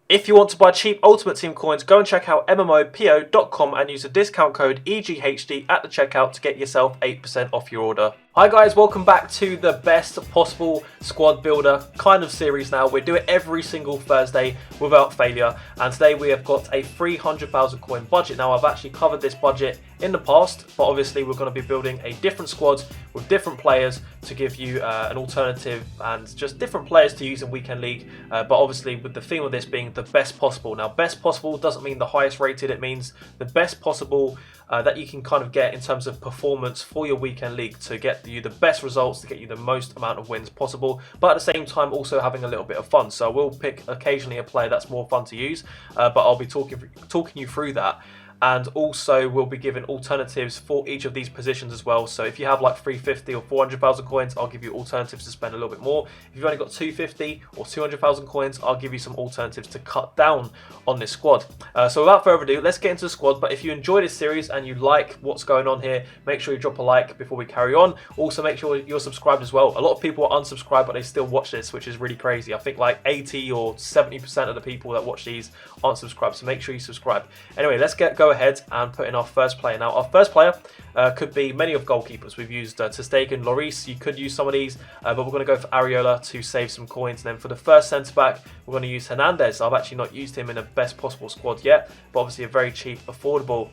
If you want to buy cheap Ultimate Team coins, go and check out MMOPO.com and use the discount code EGHD at the checkout to get yourself 8% off your order. Hi guys, welcome back to the best possible squad builder kind of series now. We do it every single Thursday without failure, and today we have got a 300,000 coin budget. Now I've actually covered this budget in the past, but obviously we're going to be building a different squad with different players to give you an alternative and just different players to use in Weekend League, but obviously with the theme of this being the best possible. Now best possible doesn't mean the highest rated, it means the best possible that you can kind of get in terms of performance for your Weekend League to get you the best results, to get you the most amount of wins possible, but at the same time also having a little bit of fun. So I will pick occasionally a player that's more fun to use, but I'll be talking you through that. And also we'll be giving alternatives for each of these positions as well. So if you have like 350 or 400,000 coins, I'll give you alternatives to spend a little bit more. If you've only got 250 or 200,000 coins, I'll give you some alternatives to cut down on this squad. So without further ado, let's get into the squad. But if you enjoy this series and you like what's going on here, make sure you drop a like before we carry on. Also make sure you're subscribed as well. A lot of people are unsubscribed, but they still watch this, which is really crazy. I think like 80 or 70% of the people that watch these aren't subscribed, so make sure you subscribe. Anyway, let's go ahead and put in our first player. Now, our first player could be many of goalkeepers. We've used Sissoko and Lloris. You could use some of these, but we're going to go for Areola to save some coins. And then for the first centre-back, we're going to use Hernandez. I've actually not used him in the best possible squad yet, but obviously a very cheap, affordable,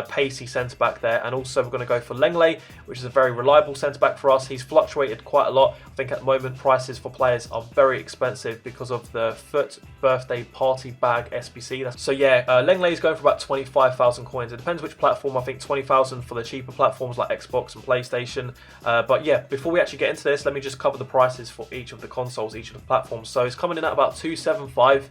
pacey centre-back there. And also we're going to go for Lenglet, which is a very reliable centre-back for us. He's fluctuated quite a lot. I think at the moment prices for players are very expensive because of the Foot birthday party bag SBC. So yeah, Lenglet is going for about 25,000 coins. It depends which platform. I think 20,000 for the cheaper platforms like Xbox and PlayStation. But yeah, before we actually get into this, let me just cover the prices for each of the consoles, each of the platforms. So it's coming in at about 275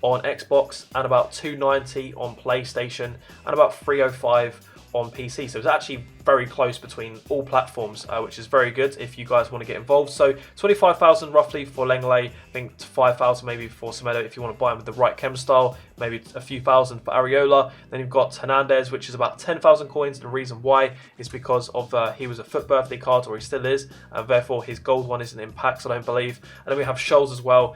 on Xbox and about 290 on PlayStation and about 305 on PC. So it's actually very close between all platforms, which is very good if you guys want to get involved. So 25,000 roughly for Lenglet, I think 5,000 maybe for Semedo if you want to buy him with the right chem style, maybe a few thousand for Areola. Then you've got Hernandez, which is about 10,000 coins. The reason why is because of he was a Foot birthday card, or he still is, and therefore his gold one isn't in packs, I don't believe. And then we have Scholes as well,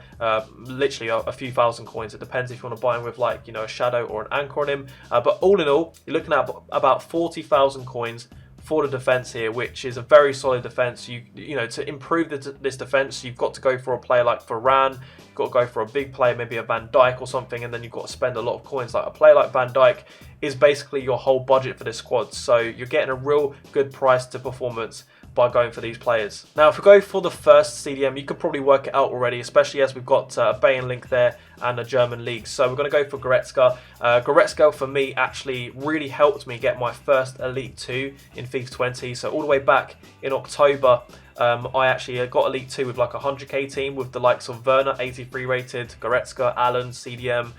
literally a few thousand coins. It depends if you want to buy him with like, you know, a shadow or an anchor on him. But all in all, you're looking at about 40,000 coins for the defense here, which is a very solid defense. You know, to improve this defense, you've got to go for a player like Varane. You've got to go for a big player, maybe a Van Dijk or something, and then you've got to spend a lot of coins. Like a player like Van Dijk is basically your whole budget for this squad, so you're getting a real good price to performance by going for these players. Now, if we go for the first CDM, you could probably work it out already, especially as we've got a Bayern link there and a German league. So we're going to go for Goretzka. Goretzka for me actually really helped me get my first Elite 2 in FIFA 20. So all the way back in October, I actually got Elite 2 with like a 100k team with the likes of Werner, 83 rated, Goretzka, Allen, CDM,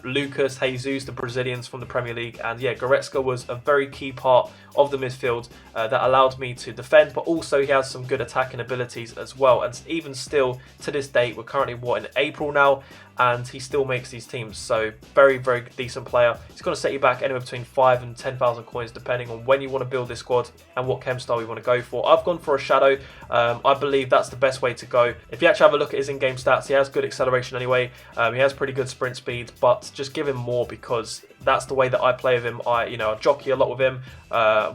Lucas, Jesus, the Brazilians from the Premier League. And yeah, Goretzka was a very key part of the midfield that allowed me to defend, but also he has some good attacking abilities as well. And even still to this date, we're currently in April now, and he still makes these teams. So very, very decent player. He's going to set you back anywhere between 5,000 and 10,000 coins depending on when you want to build this squad and what chem style you want to go for. I've gone for a shadow. I believe that's the best way to go. If you actually have a look at his in-game stats, he has good acceleration anyway. He has pretty good sprint speed, but just give him more because that's the way that I play with him. I jockey a lot with him,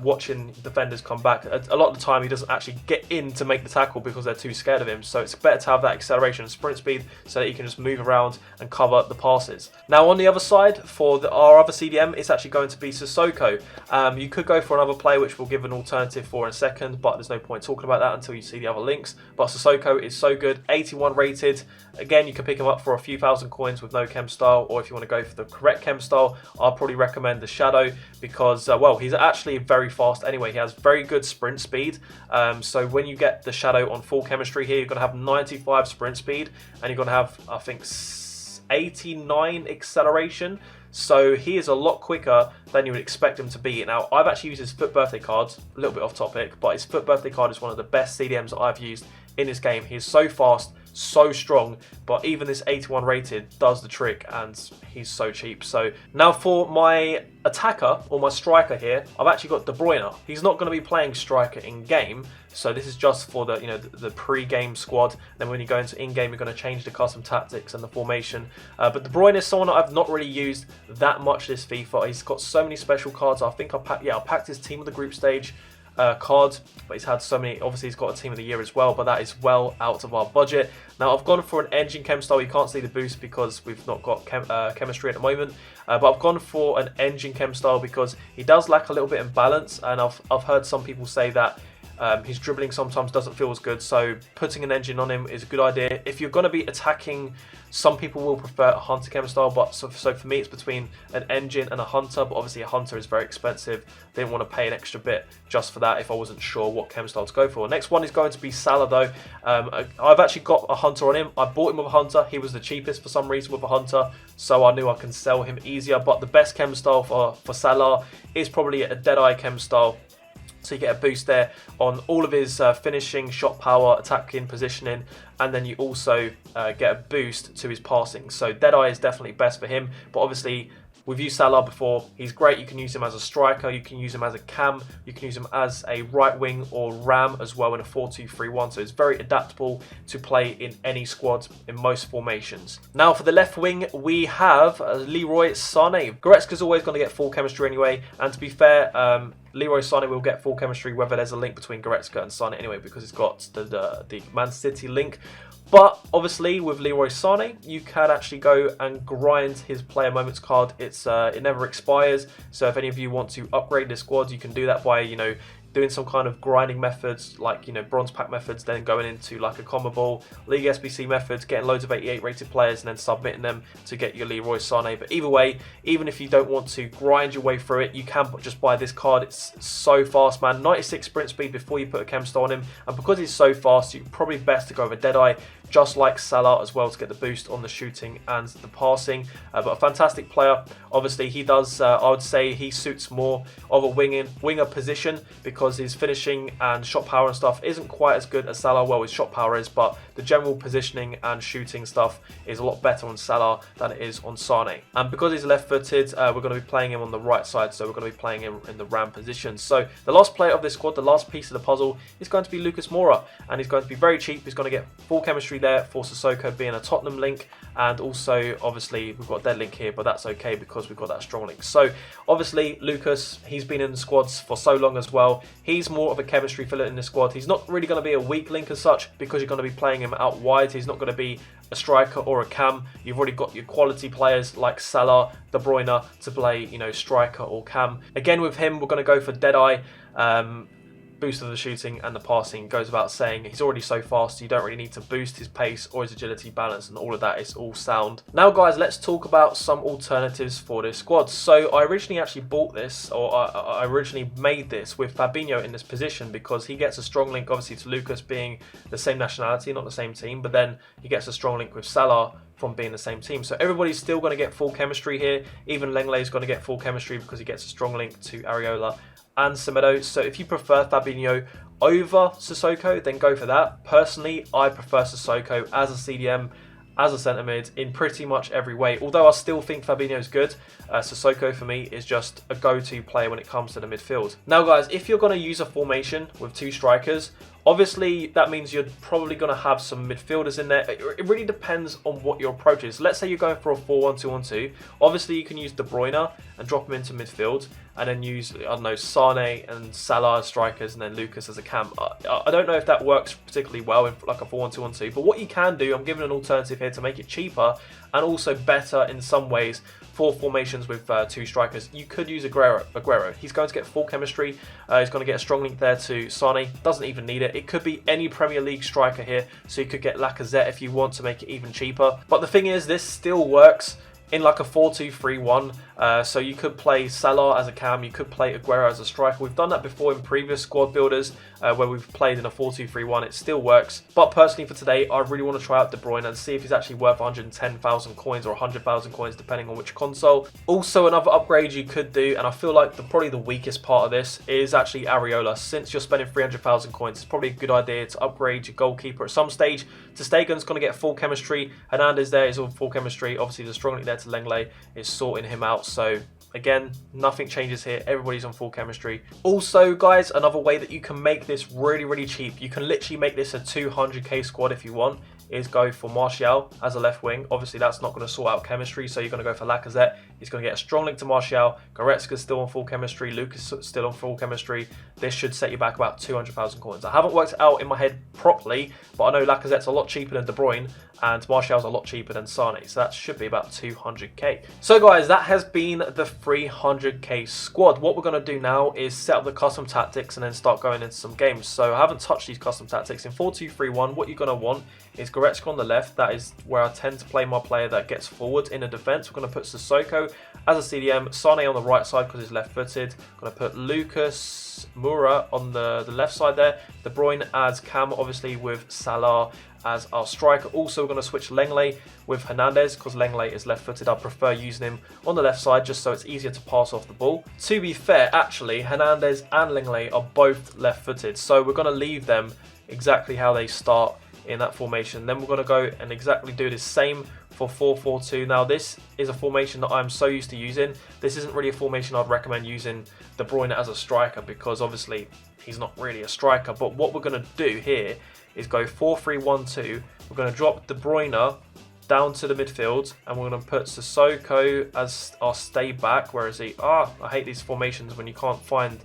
watching defenders come back. A lot of the time he doesn't actually get in to make the tackle because they're too scared of him. So it's better to have that acceleration and sprint speed so that he can just move around and cover the passes. Now on the other side, for our other CDM, it's actually going to be Sissoko. You could go for another player, which we'll give an alternative for in a second, but there's no point talking about that until you see the other links. But Sissoko is so good, 81 rated. Again, you can pick him up for a few thousand coins with no chem style, or if you want to go for the correct chem style, I'll probably recommend the shadow because, well, he's actually very fast anyway. He has very good sprint speed. So when you get the shadow on full chemistry here, you're going to have 95 sprint speed, and you're going to have, I think, 89 acceleration. So he is a lot quicker than you would expect him to be. Now, I've actually used his Foot birthday cards, a little bit off topic, but his Foot birthday card is one of the best CDMs that I've used in this game. He is so fast, so strong, but even this 81 rated does the trick, and he's so cheap. So now for my attacker or my striker here, I've actually got De Bruyne. He's not going to be playing striker in game, so this is just for the the pre-game squad. Then when you go into in-game, you're going to change the custom tactics and the formation. But De Bruyne is someone that I've not really used that much this FIFA. He's got so many special cards. I think I packed his team of the group stage card, but he's had so many. Obviously he's got a team of the year as well, but that is well out of our budget. Now I've gone for an engine chem style. You can't see the boost because we've not got chemistry at the moment, but I've gone for an engine chem style because he does lack a little bit in balance, and I've heard some people say that his dribbling sometimes doesn't feel as good, so putting an engine on him is a good idea. If you're going to be attacking, some people will prefer a hunter chem style, but so for me it's between an engine and a hunter, but obviously a hunter is very expensive. Didn't want to pay an extra bit just for that if I wasn't sure what chem style to go for. Next one is going to be Salah though. I've actually got a hunter on him. I bought him with a hunter. He was the cheapest for some reason with a hunter, so I knew I can sell him easier, but the best chem style for Salah is probably a Deadeye chem style. So you get a boost there on all of his finishing, shot power, attacking, positioning, and then you also get a boost to his passing. So Deadeye is definitely best for him, but obviously we've used Salah before. He's great. You can use him as a striker, you can use him as a cam, you can use him as a right wing or ram as well in a 4-2-3-1. So it's very adaptable to play in any squad in most formations. Now for the left wing, we have Leroy Sané. Goretzka's always going to get full chemistry anyway, and to be fair, Leroy Sané will get full chemistry whether there's a link between Goretzka and Sané anyway, because it's got the Man City link. But obviously with Leroy Sané, you can actually go and grind his player moments card. It never expires. So if any of you want to upgrade the squad, you can do that by doing some kind of grinding methods, like bronze pack methods, then going into like a combo ball, league SBC methods, getting loads of 88 rated players and then submitting them to get your Leroy Sané. But either way, even if you don't want to grind your way through it, you can just buy this card. It's so fast, man. 96 sprint speed before you put a chem star on him, and because he's so fast, you're probably best to go with a Deadeye, just like Salah as well, to get the boost on the shooting and the passing. But a fantastic player. Obviously he does, I would say he suits more of a winger position, because his finishing and shot power and stuff isn't quite as good as Salah. Well, his shot power is, but the general positioning and shooting stuff is a lot better on Salah than it is on Sané. And because he's left-footed, we're going to be playing him on the right side, so we're going to be playing him in the ram position. So the last player of this squad, the last piece of the puzzle, is going to be Lucas Mora, and he's going to be very cheap. He's going to get full chemistry there for Sissoko being a Tottenham link, and also obviously we've got a dead link here, but that's okay because we've got that strong link. So obviously Lucas, he's been in the squads for so long as well. He's more of a chemistry filler in the squad. He's not really going to be a weak link as such, because you're going to be playing him out wide. He's not going to be a striker or a cam. You've already got your quality players like Salah, De Bruyne to play, striker or cam. Again with him, we're going to go for Deadeye. Boost of the shooting and the passing goes without saying. He's already so fast, you don't really need to boost his pace or his agility, balance, and all of that is all sound. Now guys, let's talk about some alternatives for this squad. So I originally actually bought this, or I originally made this with Fabinho in this position, because he gets a strong link obviously to Lucas being the same nationality, not the same team, but then he gets a strong link with Salah from being the same team. So everybody's still going to get full chemistry here. Even Lenglet is going to get full chemistry because he gets a strong link to Areola and Semedo. So if you prefer Fabinho over Sissoko, then go for that. Personally, I prefer Sissoko as a CDM, as a centre mid, in pretty much every way. Although I still think Fabinho is good, Sissoko for me is just a go-to player when it comes to the midfield. Now guys, if you're going to use a formation with two strikers, obviously that means you're probably going to have some midfielders in there. It really depends on what your approach is. Let's say you're going for a 4-1-2-1-2. Obviously you can use De Bruyne and drop him into midfield, and then use, I don't know, Sané and Salah as strikers, and then Lucas as a cam. I don't know if that works particularly well in like a 4-1-2-1-2, but what you can do, I'm giving an alternative here to make it cheaper and also better in some ways for formations with two strikers. You could use Aguero. He's going to get full chemistry. He's going to get a strong link there to Sané. Doesn't even need it. It could be any Premier League striker here, so you could get Lacazette if you want to make it even cheaper. But the thing is, this still works in like a 4-2-3-1. So you could play Salah as a cam, you could play Aguero as a striker. We've done that before in previous squad builders where we've played in a 4-2-3-1. It still works. But personally for today, I really want to try out De Bruyne and see if he's actually worth 110,000 coins or 100,000 coins, depending on which console. Also, another upgrade you could do, and I feel like probably the weakest part of this, is actually Areola. Since you're spending 300,000 coins, it's probably a good idea to upgrade your goalkeeper at some stage Stegen's going to get full chemistry. Hernandez there is on full chemistry. Obviously, the strong link there to Lenglet is sorting him out. So again, nothing changes here. Everybody's on full chemistry. Also, guys, another way that you can make this really, really cheap, you can literally make this a 200k squad if you want, is go for Martial as a left wing. Obviously, that's not going to sort out chemistry, so you're going to go for Lacazette. He's going to get a strong link to Martial. Goretzka's still on full chemistry. Lucas still on full chemistry. This should set you back about 200,000 coins. I haven't worked it out in my head properly, but I know Lacazette's a lot cheaper than De Bruyne, and Martial's a lot cheaper than Sane, so that should be about 200k. So guys, that has been the 300k squad. What we're going to do now is set up the custom tactics and then start going into some games. So I haven't touched these custom tactics. In 4-2-3-1, what you're going to want is Goretzka on the left. That is where I tend to play my player that gets forward in the defence. We're going to put Sissoko as a CDM, Sane on the right side because he's left-footed. Going to put Lucas Mora on the left side there. De Bruyne as cam, obviously, with Salah as our striker. Also, we're going to switch Lenglet with Hernandez because Lenglet is left-footed. I prefer using him on the left side just so it's easier to pass off the ball. To be fair, actually, Hernandez and Lenglet are both left-footed, so we're going to leave them exactly how they start in that formation. Then we're going to go and exactly do the same for 4-4-2. Now, this is a formation that I'm so used to using. This isn't really a formation I'd recommend using De Bruyne as a striker because obviously he's not really a striker. But what we're going to do here is go 4-3-1-2. We're going to drop De Bruyne down to the midfield and we're going to put Sissoko as our stay back. Where is he? I hate these formations when you can't find...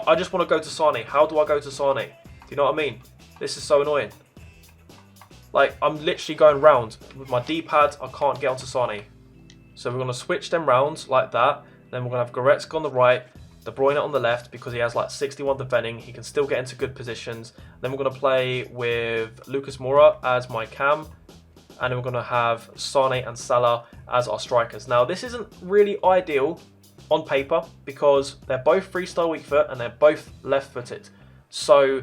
I just want to go to Sane. How do I go to Sane? Do you know what I mean? This is so annoying. Like, I'm literally going round with my D-pad. I can't get onto Sane. So we're going to switch them round like that. Then we're going to have Goretzka on the right, De Bruyne on the left because he has like 61 defending. He can still get into good positions. Then we're going to play with Lucas Mora as my cam. And then we're going to have Sane and Salah as our strikers. Now, this isn't really ideal on paper because they're both freestyle weak foot and they're both left-footed. So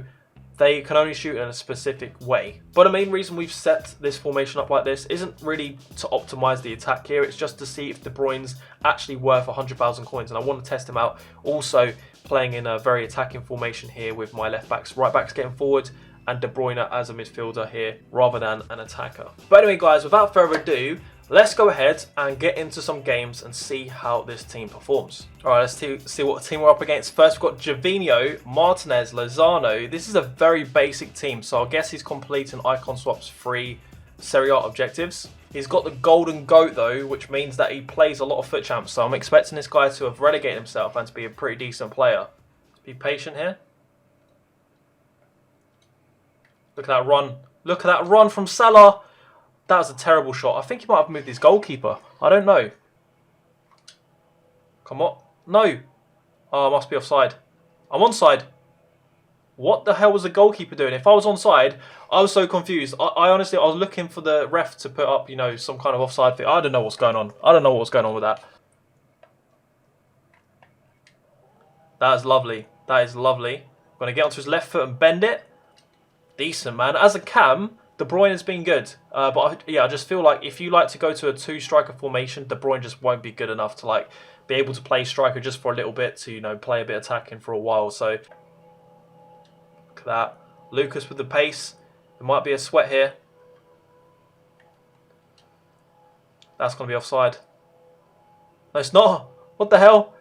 they can only shoot in a specific way. But the main reason we've set this formation up like this isn't really to optimize the attack here. It's just to see if De Bruyne's actually worth 100,000 coins. And I want to test him out. Also playing in a very attacking formation here with my left backs, right backs getting forward, and De Bruyne as a midfielder here rather than an attacker. But anyway, guys, without further ado, let's go ahead and get into some games and see how this team performs. All right, let's see what team we're up against. First, we've got Gervinho, Martinez, Lozano. This is a very basic team, so I guess he's completing Icon Swap's 3 Serie A objectives. He's got the golden goat, though, which means that he plays a lot of foot champs, so I'm expecting this guy to have relegated himself and to be a pretty decent player. Let's be patient here. Look at that run. Look at that run from Salah. That was a terrible shot. I think he might have moved his goalkeeper. I don't know. Come on. No. Oh, I must be offside. I'm onside. What the hell was the goalkeeper doing? If I was onside, I was so confused. I honestly, I was looking for the ref to put up, you know, some kind of offside thing. I don't know what's going on. I don't know what's going on with that. That is lovely. That is lovely. I'm going to get onto his left foot and bend it. Decent, man. As a cam, De Bruyne has been good. But yeah, I just feel like if you like to go to a 2-striker formation, De Bruyne just won't be good enough to like be able to play striker just for a little bit to, you know, play a bit attacking for a while. So look at that. Lucas with the pace. There might be a sweat here. That's going to be offside. No, it's not. What the hell?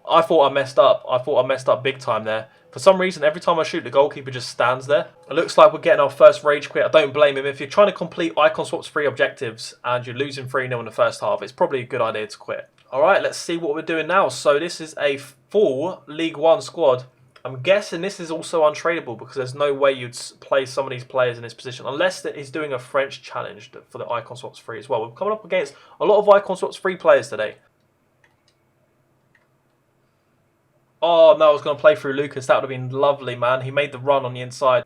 I thought I messed up. I thought I messed up big time there. For some reason, every time I shoot, the goalkeeper just stands there. It looks like we're getting our first rage quit. I don't blame him. If you're trying to complete Icon Swap's 3 objectives and you're losing 3-0 in the first half, it's probably a good idea to quit. All right, let's see what we're doing now. So this is a full League One squad. I'm guessing this is also untradeable because there's no way you'd play some of these players in this position unless that he's doing a French challenge for the Icon Swap's 3 as well. We're coming up against a lot of Icon Swap's 3 players today. Oh, no, I was going to play through Lucas. That would have been lovely, man. He made the run on the inside.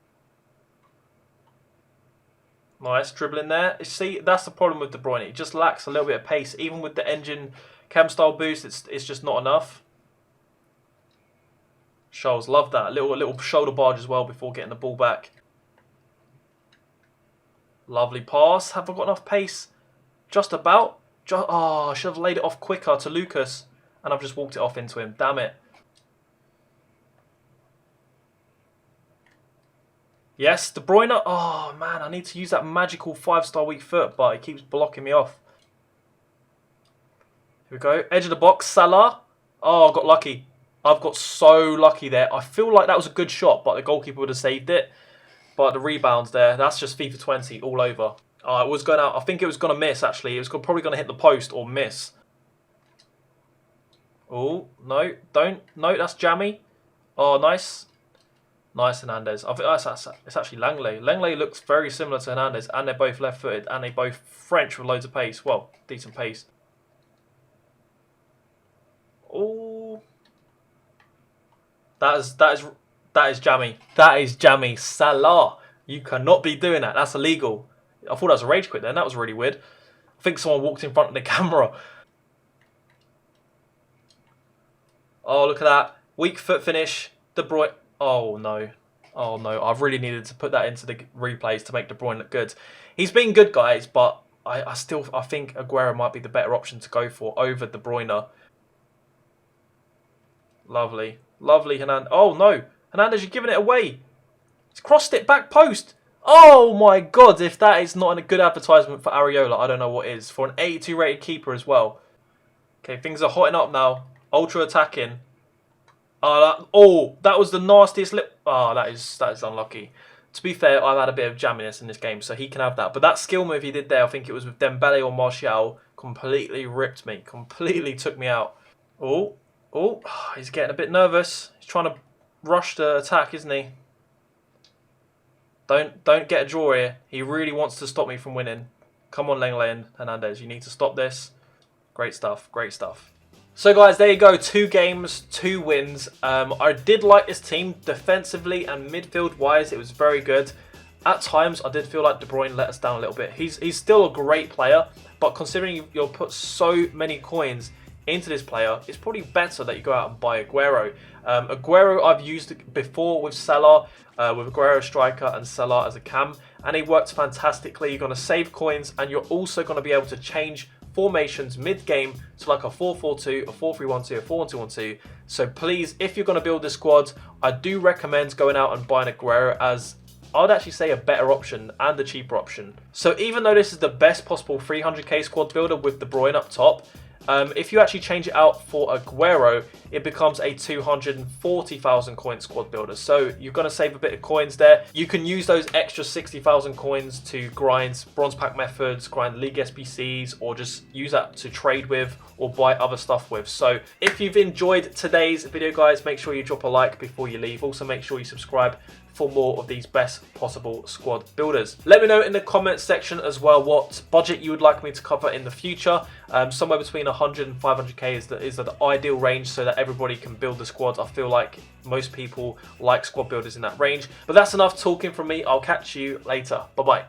Nice, dribbling there. See, that's the problem with De Bruyne. He just lacks a little bit of pace. Even with the engine cam style boost, it's just not enough. Scholes, love that. A little shoulder barge as well before getting the ball back. Lovely pass. Have I got enough pace? Just about. Oh, I should have laid it off quicker to Lucas. And I've just walked it off into him. Damn it. Yes, De Bruyne. Oh, man, I need to use that magical 5-star weak foot, but it keeps blocking me off. Here we go. Edge of the box, Salah. Oh, I got lucky. I've got so lucky there. I feel like that was a good shot, but the goalkeeper would have saved it. But the rebounds there, that's just FIFA 20 all over. It was going out. I think it was going to miss, actually. It was probably going to hit the post or miss. Oh, no. Don't. No, that's jammy. Oh, nice. Nice, Hernandez. I think it's actually Langley. Langley looks very similar to Hernandez, and they're both left-footed, and they're both French with loads of pace. Well, decent pace. Oh, that is jammy. That is jammy. Salah, you cannot be doing that. That's illegal. I thought that was a rage quit then. That was really weird. I think someone walked in front of the camera. Oh, look at that. Weak foot finish. De Bruyne. Oh, no. Oh, no. I really needed to put that into the replays to make De Bruyne look good. He's been good, guys, but I think Aguero might be the better option to go for over De Bruyne. Lovely. Lovely, Hernandez. Oh, no. Hernandez, you're giving it away. He's crossed it back post. Oh, my God. If that is not a good advertisement for Areola, I don't know what is. For an 82 rated keeper as well. Okay, things are hotting up now. Ultra attacking. That was the nastiest lip. Oh, that is unlucky. To be fair, I've had a bit of jamminess in this game, so he can have that. But that skill move he did there, I think it was with Dembele or Martial, completely ripped me. Completely took me out. Oh, he's getting a bit nervous. He's trying to rush the attack, isn't he? Don't get a draw here. He really wants to stop me from winning. Come on, Langley and Hernandez. You need to stop this. Great stuff. Great stuff. So, guys, there you go. 2 games, 2 wins. I did like this team defensively and midfield-wise. It was very good. At times, I did feel like De Bruyne let us down a little bit. He's still a great player, but considering you'll put so many coins into this player, it's probably better that you go out and buy Aguero. Aguero I've used before with Salah, with Aguero striker and Salah as a cam, and it worked fantastically. You're going to save coins, and you're also going to be able to change formations mid-game to like a 4-4-2, a 4-3-1-2, a 4-1-2-1-2. So please, if you're going to build this squad, I do recommend going out and buying Aguero as I would actually say a better option and a cheaper option. So even though this is the best possible 300k squad builder with De Bruyne up top, if you actually change it out for Aguero, it becomes a 240,000 coin squad builder. So you're going to save a bit of coins there. You can use those extra 60,000 coins to grind bronze pack methods, grind league SBCs, or just use that to trade with or buy other stuff with. So if you've enjoyed today's video, guys, make sure you drop a like before you leave. Also, make sure you subscribe for more of these best possible squad builders. Let me know in the comments section as well what budget you would like me to cover in the future. Somewhere between 100 and 500k is the ideal range so that everybody can build the squad. I feel like most people like squad builders in that range. But that's enough talking from me. I'll catch you later. Bye-bye.